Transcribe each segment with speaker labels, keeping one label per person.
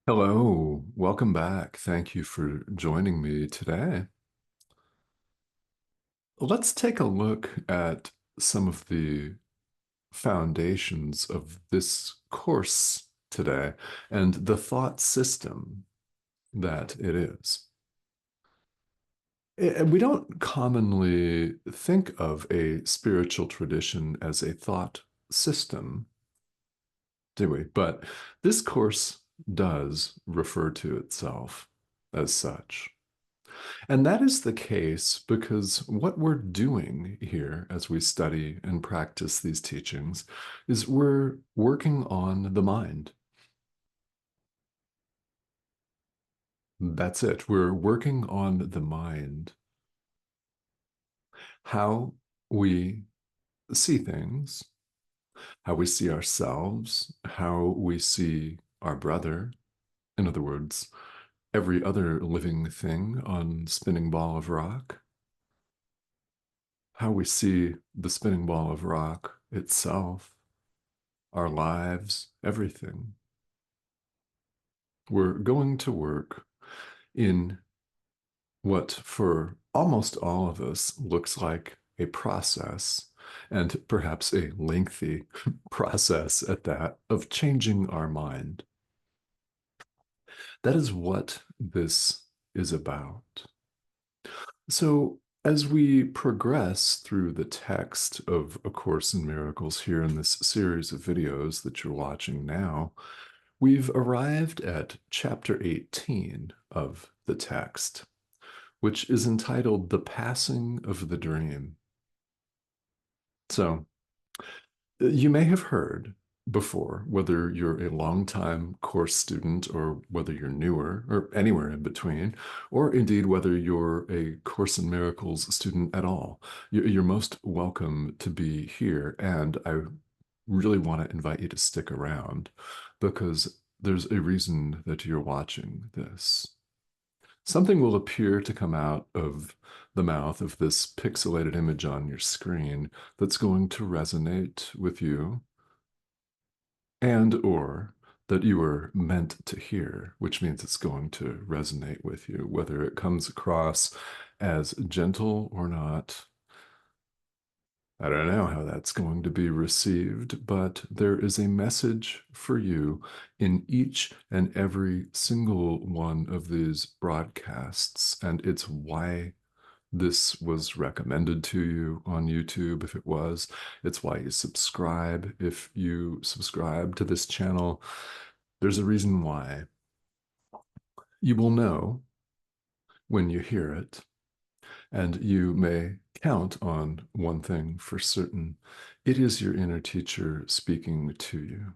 Speaker 1: Hello, welcome back. Thank you for joining me today. Let's take a look at some of the foundations of this course today and the thought system that it is. We don't commonly think of a spiritual tradition as a thought system, do we? But this course does refer to itself as such. And that is the case because what we're doing here as we study and practice these teachings is we're working on the mind. That's it. We're working on the mind, how we see things, how we see ourselves, how we see our brother. In other words, every other living thing on spinning ball of rock, how we see the spinning ball of rock itself, our lives, everything. We're going to work in what, for almost all of us, looks like a process, and perhaps a lengthy process at that, of changing our mind. That is what this is about. So, as we progress through the text of A Course in Miracles here in this series of videos that you're watching now, we've arrived at chapter 18 of the text, which is entitled The Passing of the Dream. So, you may have heard before, whether you're a longtime course student or whether you're newer or anywhere in between, or indeed whether you're a Course in Miracles student at all. You're most welcome to be here. And I really want to invite you to stick around because there's a reason that you're watching this. Something will appear to come out of the mouth of this pixelated image on your screen that's going to resonate with you and or that you were meant to hear, which means it's going to resonate with you, whether it comes across as gentle or not. I don't know how that's going to be received, but there is a message for you in each and every single one of these broadcasts, and it's why this was recommended to you on YouTube if it was. It's why you subscribe if you subscribe to this channel. There's a reason why. You will know when you hear it, and you may count on one thing for certain. It is your inner teacher speaking to you.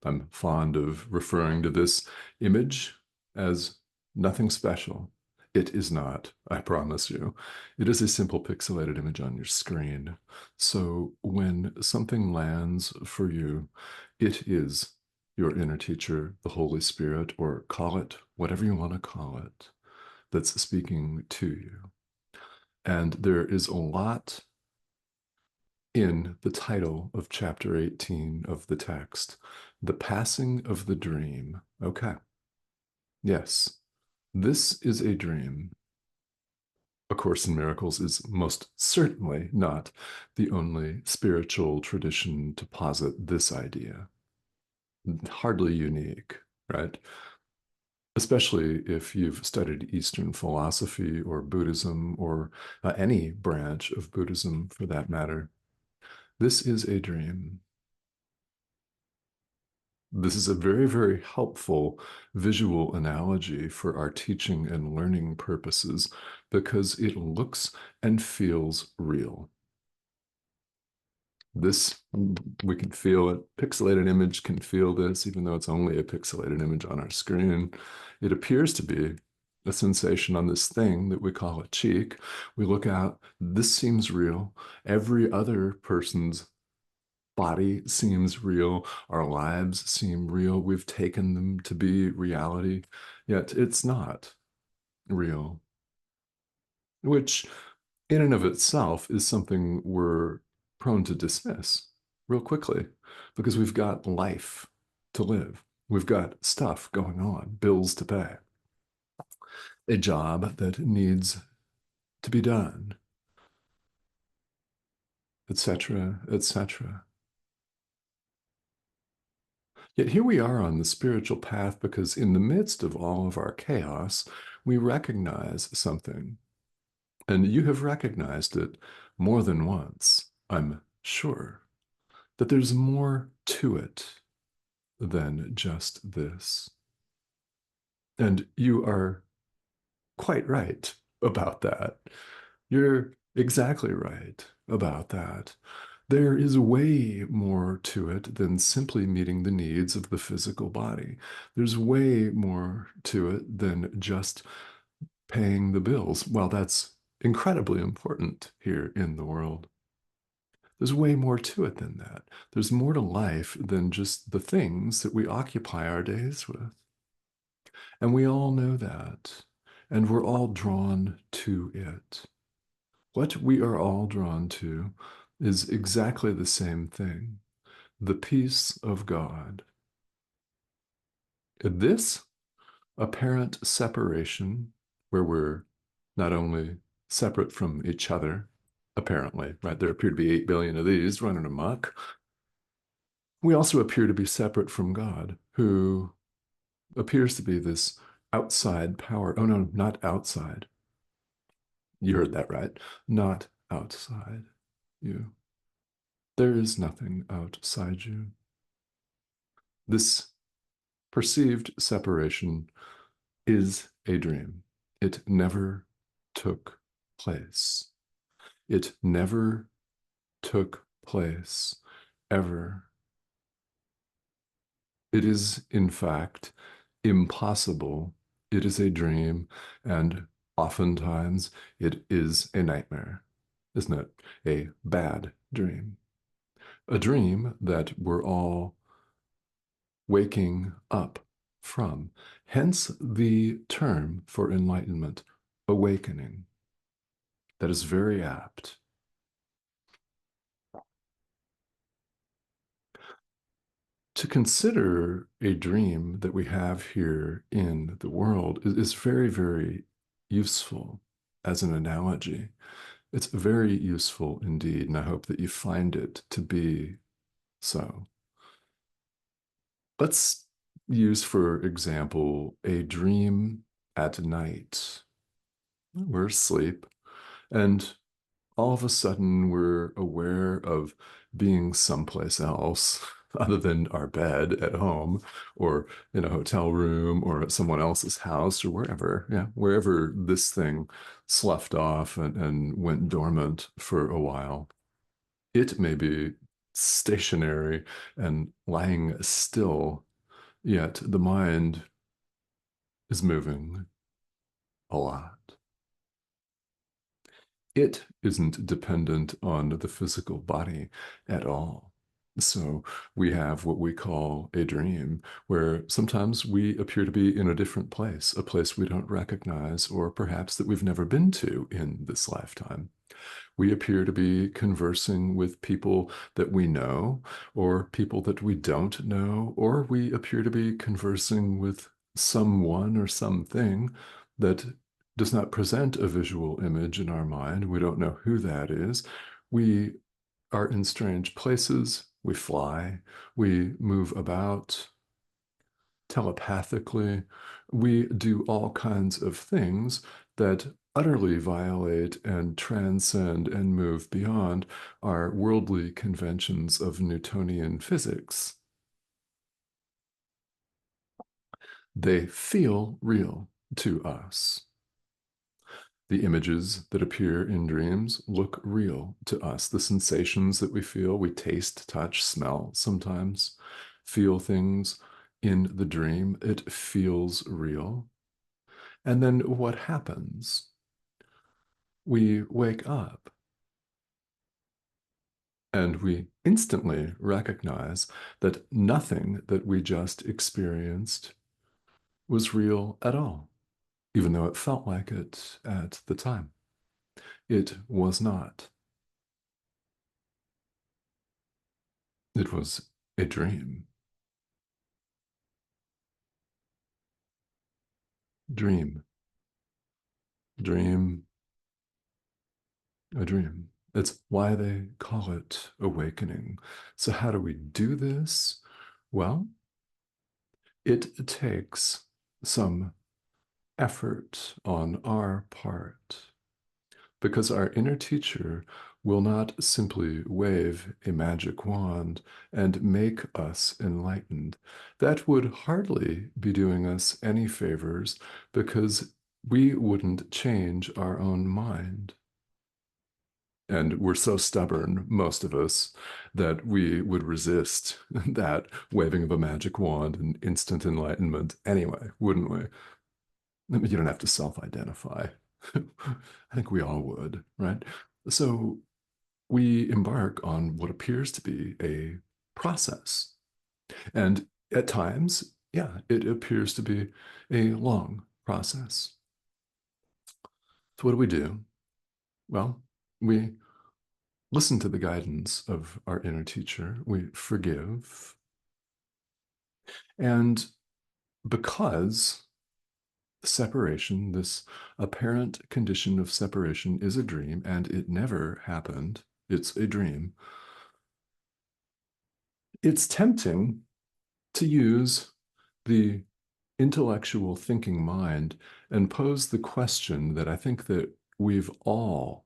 Speaker 1: I'm fond of referring to this image as nothing special. It is not, I promise you. It is a simple pixelated image on your screen. So when something lands for you, it is your inner teacher, the Holy Spirit, or call it whatever you want to call it, that's speaking to you. And there is a lot in the title of chapter 18 of the text, The Passing of the Dream. Okay. Yes, this is a dream. A Course in Miracles is most certainly not the only spiritual tradition to posit this idea. Hardly unique, right? Especially if you've studied Eastern philosophy or Buddhism or any branch of Buddhism for that matter. This is a dream. This is a very, very helpful visual analogy for our teaching and learning purposes because it looks and feels real. This, we can feel it. Pixelated image can feel this, even though it's only a pixelated image on our screen. It appears to be a sensation on this thing that we call a cheek. We look out, this seems real. Every other person's body seems real. Our lives seem real. We've taken them to be reality, yet it's not real, which in and of itself is something we're prone to dismiss real quickly because we've got life to live. We've got stuff going on, bills to pay, a job that needs to be done, etc., etc. Yet here we are on the spiritual path because in the midst of all of our chaos, we recognize something. And you have recognized it more than once, I'm sure, that there's more to it than just this. And you are quite right about that. You're exactly right about that. There is way more to it than simply meeting the needs of the physical body. There's way more to it than just paying the bills. Well, that's incredibly important here in the world. There's way more to it than that. There's more to life than just the things that we occupy our days with. And we all know that. And we're all drawn to it. What we are all drawn to is exactly the same thing, the peace of God. This apparent separation, where we're not only separate from each other, apparently, right? There appear to be 8 billion of these running amok. We also appear to be separate from God, who appears to be this outside power. Oh, no, not outside. You heard that right. Not outside you. There is nothing outside you. This perceived separation is a dream. It never took place. It never took place ever. It is, in fact, impossible. It is a dream, and oftentimes it is a nightmare, isn't it? A bad dream. A dream that we're all waking up from. Hence the term for enlightenment, awakening. That is very apt. To consider a dream that we have here in the world is very, very useful as an analogy. It's very useful indeed, and I hope that you find it to be so. Let's use, for example, a dream at night. We're asleep, and all of a sudden we're aware of being someplace else other than our bed at home or in a hotel room or at someone else's house or wherever, yeah, wherever this thing sloughed off and went dormant for a while. It may be stationary and lying still, yet the mind is moving a lot. It isn't dependent on the physical body at all. So we have what we call a dream, where sometimes we appear to be in a different place, a place we don't recognize, or perhaps that we've never been to in this lifetime. We appear to be conversing with people that we know, or people that we don't know, or we appear to be conversing with someone or something that does not present a visual image in our mind. We don't know who that is. We are in strange places. We fly. We move about telepathically. We do all kinds of things that utterly violate and transcend and move beyond our worldly conventions of Newtonian physics. They feel real to us. The images that appear in dreams look real to us. The sensations that we feel, we taste, touch, smell sometimes, feel things in the dream. It feels real. And then what happens? We wake up and we instantly recognize that nothing that we just experienced was real at all, even though it felt like it at the time. It was not. It was a dream. Dream, dream, a dream. It's why they call it awakening. So, how do we do this? Well, it takes some effort on our part because our inner teacher will not simply wave a magic wand and make us enlightened. That would hardly be doing us any favors because we wouldn't change our own mind. And we're so stubborn, most of us, that we would resist that waving of a magic wand and instant enlightenment anyway, wouldn't we? You don't have to self identify. I think we all would, right? So we embark on what appears to be a process. And at times, yeah, it appears to be a long process. So what do we do? Well, we listen to the guidance of our inner teacher, we forgive. And because separation, this apparent condition of separation, is a dream and it never happened, it's a dream, it's tempting to use the intellectual thinking mind and pose the question that I think that we've all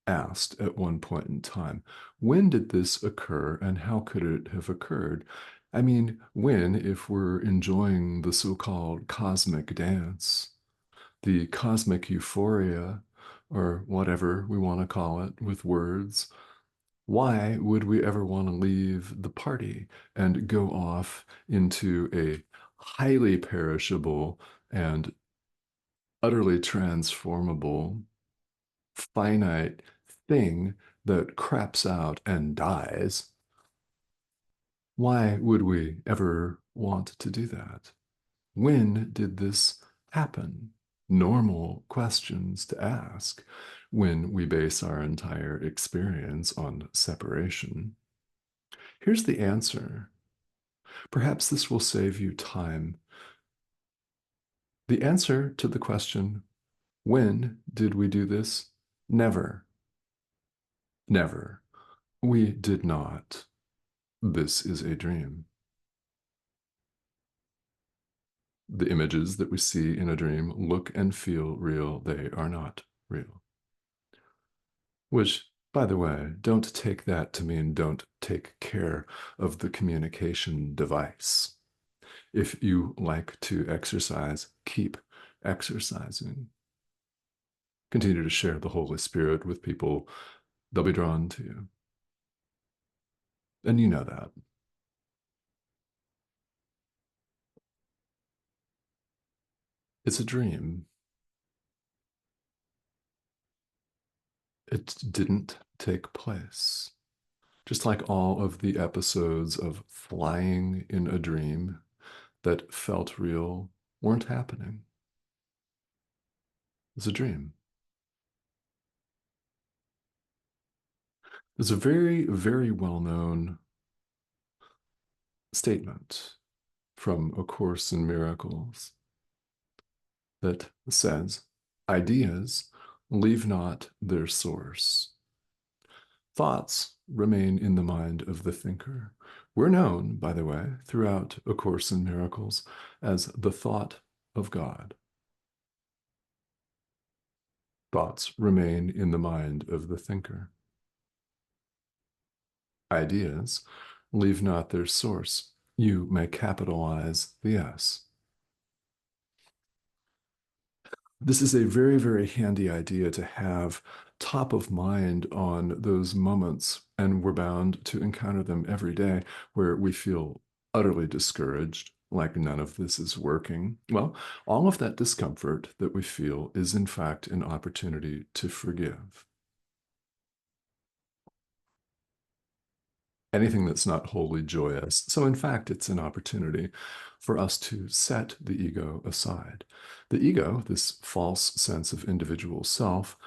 Speaker 1: asked at one point in time. When did this occur and how could it have occurred? I mean, when, if we're enjoying the so-called cosmic dance, the cosmic euphoria, or whatever we want to call it with words, why would we ever want to leave the party and go off into a highly perishable and utterly transformable, finite thing that craps out and dies? Why would we ever want to do that? When did this happen? Normal questions to ask when we base our entire experience on separation. Here's the answer. Perhaps this will save you time. The answer to the question, when did we do this? Never. Never. We did not. This is a dream. The images that we see in a dream look and feel real. They are not real. Which, by the way, don't take that to mean don't take care of the communication device. If you like to exercise, keep exercising. Continue to share the Holy Spirit with people. They'll be drawn to you. And you know that. It's a dream. It didn't take place. Just like all of the episodes of flying in a dream that felt real weren't happening. It's a dream. There's a very, very well known statement from A Course in Miracles that says, ideas leave not their source. Thoughts remain in the mind of the thinker. We're known, by the way, throughout A Course in Miracles as the thought of God. Thoughts remain in the mind of the thinker. Ideas leave not their source. You may capitalize the S. This is a very, very handy idea to have top of mind on those moments, and we're bound to encounter them every day where we feel utterly discouraged, like none of this is working. Well, all of that discomfort that we feel is, in fact, an opportunity to forgive. Anything that's not wholly joyous. So, in fact, it's an opportunity for us to set the ego aside. The ego, this false sense of individual self,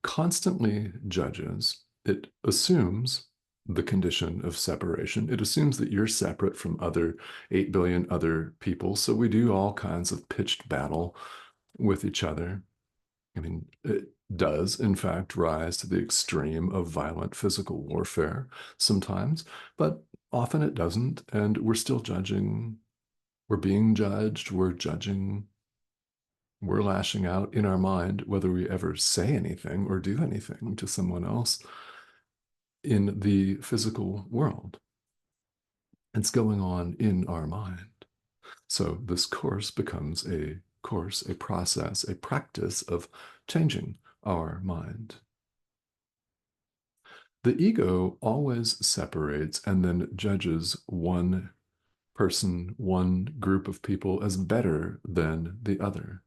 Speaker 1: constantly judges. It assumes the condition of separation. It assumes that you're separate from other 8 billion other people. So we do all kinds of pitched battle with each other. I mean, it does, in fact, rise to the extreme of violent physical warfare sometimes, but often it doesn't. And we're still judging, we're being judged, we're judging, we're lashing out in our mind, whether we ever say anything or do anything to someone else in the physical world. It's going on in our mind. So this course becomes a course, a process, a practice of changing our mind. The ego always separates and then judges one person, one group of people as better than the other.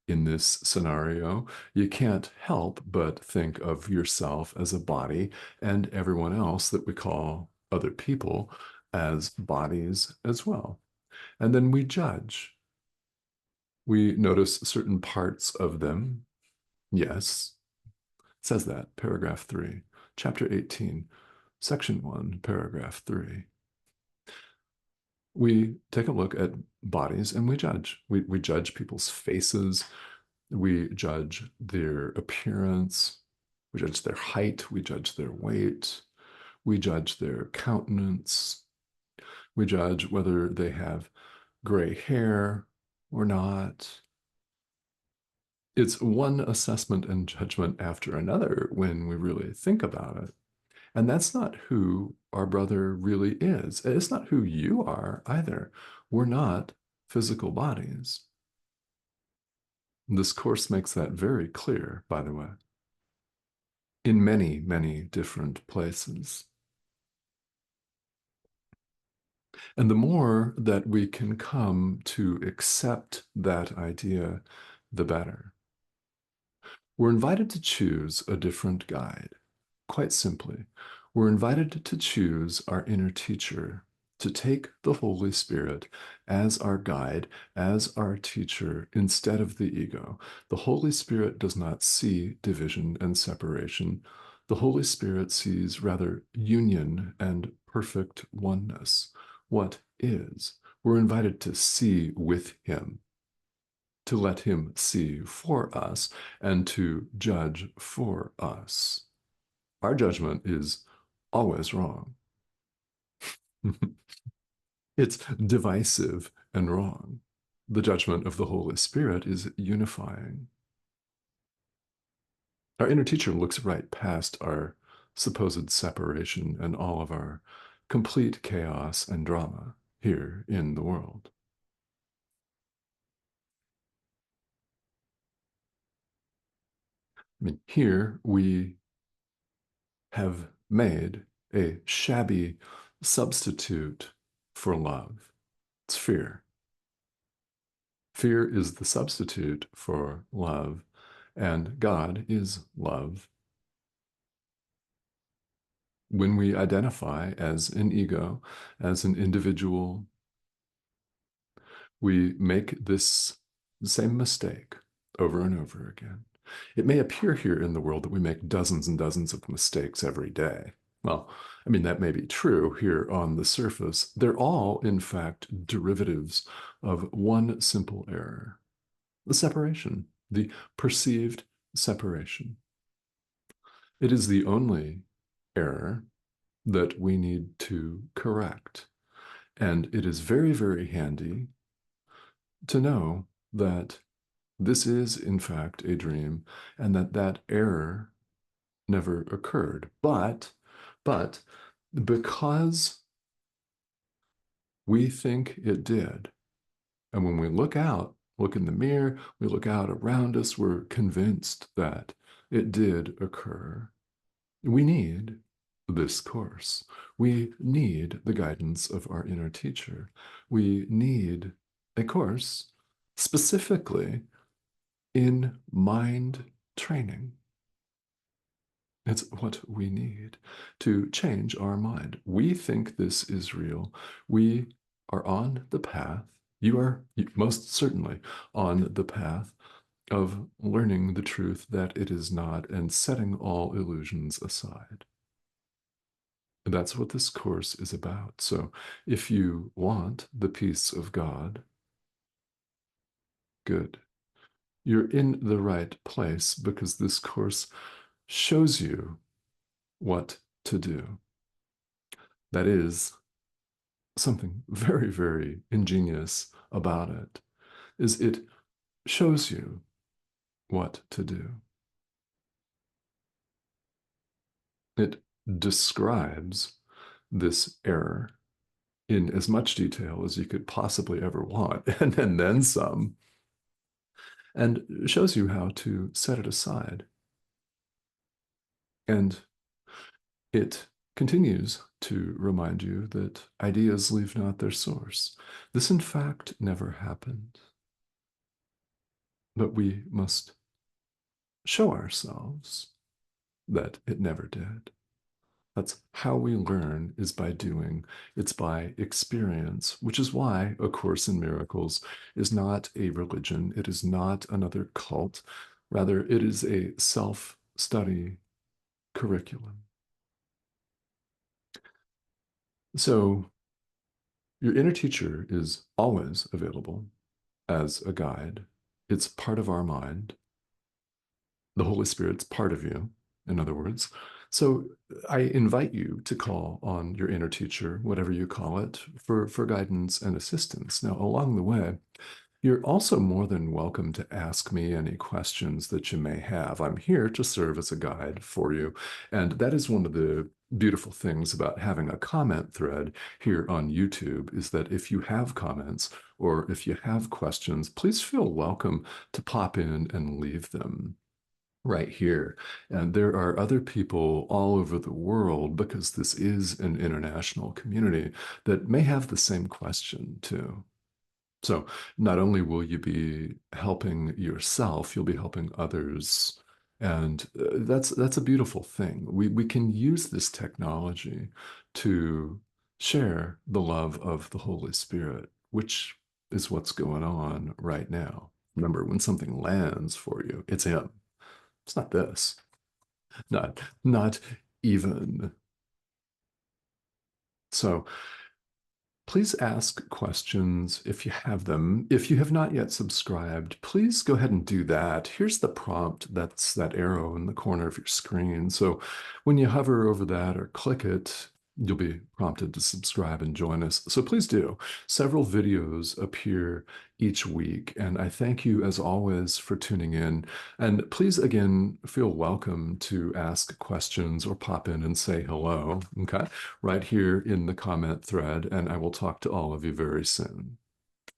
Speaker 1: In this scenario, you can't help but think of yourself as a body and everyone else that we call other people as bodies as well. And then we judge. We notice certain parts of them. Yes, it says that, paragraph 3, chapter 18, section 1, paragraph 3. We take a look at bodies and we judge. We judge people's faces. We judge their appearance. We judge their height. We judge their weight. We judge their countenance. We judge whether they have gray hair or not. It's one assessment and judgment after another when we really think about it. And that's not who our brother really is. It's not who you are either. We're not physical bodies. This course makes that very clear, by the way, in many, many different places. And the more that we can come to accept that idea, the better. We're invited to choose a different guide. Quite simply, we're invited to choose our inner teacher, to take the Holy Spirit as our guide, as our teacher, instead of the ego. The Holy Spirit does not see division and separation. The Holy Spirit sees rather union and perfect oneness. What is? We're invited to see with Him, to let Him see for us, and to judge for us. Our judgment is always wrong. It's divisive and wrong. The judgment of the Holy Spirit is unifying. Our inner teacher looks right past our supposed separation and all of our complete chaos and drama here in the world. I mean, here we have made a shabby substitute for love. It's fear. Fear is the substitute for love, and God is love. When we identify as an ego, as an individual, we make this same mistake over and over again. It may appear here in the world that we make dozens and dozens of mistakes every day. Well, I mean, that may be true here on the surface. They're all, in fact, derivatives of one simple error: the separation, the perceived separation. It is the only error that we need to correct. And it is very, very handy to know that this is, in fact, a dream and that that error never occurred. But because we think it did, and when we look out, look in the mirror, we look out around us, we're convinced that it did occur. We need this course. We need the guidance of our inner teacher. We need a course specifically in mind training. It's what we need to change our mind. We think this is real. We are on the path. You are most certainly on the path of learning the truth that it is not and setting all illusions aside. And that's what this course is about. So if you want the peace of God, Good. You're in the right place because this course shows you what to do. That is something very, very ingenious about it, is it shows you what to do. It describes this error in as much detail as you could possibly ever want, and then some, and shows you how to set it aside. And it continues to remind you that ideas leave not their source. This, in fact, never happened. But we must show ourselves that it never did. That's how we learn, is by doing. It's by experience, which is why A Course in Miracles is not a religion. It is not another cult. Rather, it is a self-study curriculum. So your inner teacher is always available as a guide. It's part of our mind. The Holy Spirit's part of you, in other words. So I invite you to call on your inner teacher, whatever you call it, for guidance and assistance. Now, along the way, you're also more than welcome to ask me any questions that you may have. I'm here to serve as a guide for you. And that is one of the beautiful things about having a comment thread here on YouTube, is that if you have comments or if you have questions, please feel welcome to pop in and leave them right here. And there are other people all over the world, because this is an international community, that may have the same question too. So not only will you be helping yourself, you'll be helping others. And that's a beautiful thing. We can use this technology to share the love of the Holy Spirit, which is what's going on right now. Remember, when something lands for you, it's Him. It's not this. Not even. So please ask questions if you have them. If you have not yet subscribed, please go ahead and do that. Here's the prompt. That's that arrow in the corner of your screen. So when you hover over that or click it, you'll be prompted to subscribe and join us. So please do. Several videos appear each week, and I thank you as always for tuning in. And please, again, feel welcome to ask questions or pop in and say hello, okay? Right here in the comment thread, and I will talk to all of you very soon.